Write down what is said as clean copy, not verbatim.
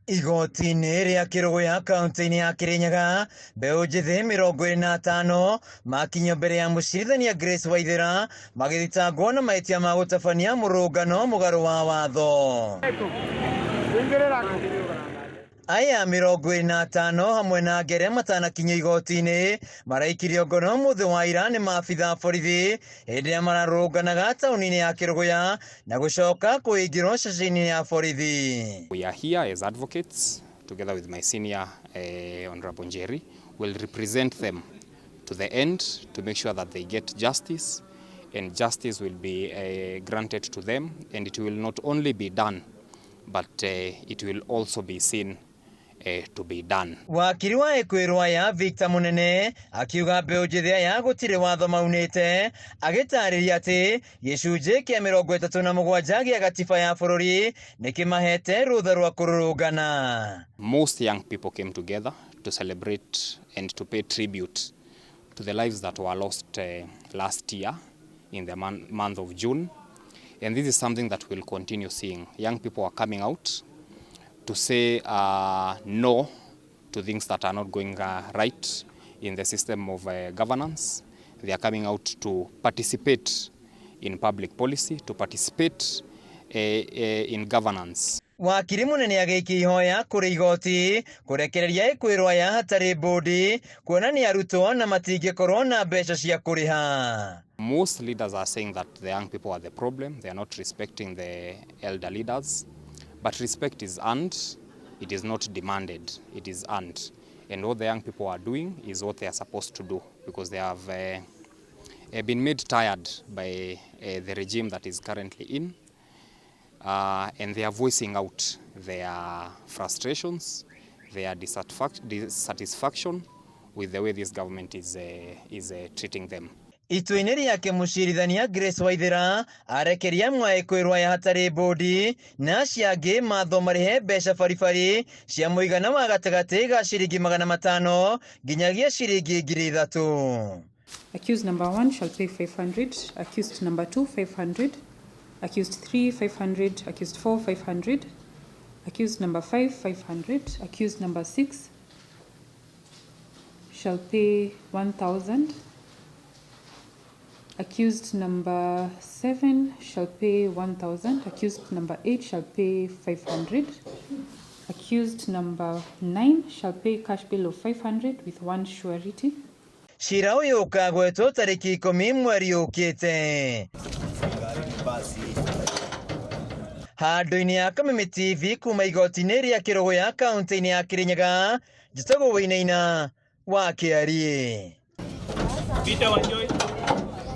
Igotiini ria Kerugoya kaunti-ini ya Kirinyaga mbeũ njĩthĩ 25 makinyio mbere ya MUCIRITHANIA WAITHERA magĩthitangwo na mahĩtia ma gũtabania mũrũngano mũgarũ wa watho. Aya 25 hamwe na ngere matanakinyio igoti-ini maraikirio ngono muthi wa ira ni maabitha borithi hĩndĩ ĩrĩa mararũrũnganaga taũni-inĩ ya Kerugoya na gũcoka kũingĩrwo ceceni ya borithi. We are here as advocates together with my senior Honorable Njeri. Will represent them to the end to make sure that they get justice, and justice will be granted to them, and it will not only be done but it will also be seen to be done. Wakiri wa EKUIRWO ya Victor Munene akiuga mbeũ njĩthĩ aya gũtirĩ watho maunĩte, agĩtarĩria atĩ gĩcunjĩ kĩa 37 gĩa gatiba ya bũrũri nĩkĩmahete rũtha rwa kũrũrũngana. Most young people came together to celebrate and to pay tribute to the lives that were lost last year in the month of June. And this is something that we'll continue seeing. Young people are coming out to say no to things that are not going right in the system of governance. They are coming out to participate in public policy, to participate in governance. Wakiri munene agĩikia ihoya kũrĩ igoti kũrekereria EKUIRWO ya hatarĩ MBUNDI kuona nĩ arutwo na matingĩkorwo na mbeca cia kũrĩha. Most leaders are saying that the young people are the problem. They are not respecting the elder leaders. But respect is earned. It is not demanded. It is earned. And what the young people are doing is what they are supposed to do, because they have been made tired by the regime that is currently in. And they are voicing out their frustrations, their dissatisfaction with the way this government is treating them. Itua-inĩ rĩake MUCIRITHANIA WAITHERA arekeria amwe EKUIRWO ya hatarĩ MBUNDI na acio angĩ matho marĩhe mbeca baribari cia mũigana wa gatagatĩ ga ciringi 500 nginyagia ciringi 3,000. Accused number 1 shall pay 500, accused number 2 500, accused 3 500, accused 4 500, accused number 5 500, accused number 6 shall pay 1,000. Accused number 7 shall pay 1,000. Accused number 8 shall pay 500. Accused number 9 shall pay cash bill of 500 with one surety. Cira ũyũ ũkagwetwo tarĩki 10 mweri ũkĩte. Handũ-inĩ ya Kameme TV kuma igoti-inĩ rĩa Kerugoya kaunti-inĩ ya Kirinyaga, njĩtagwo Wainaina wa ARIA.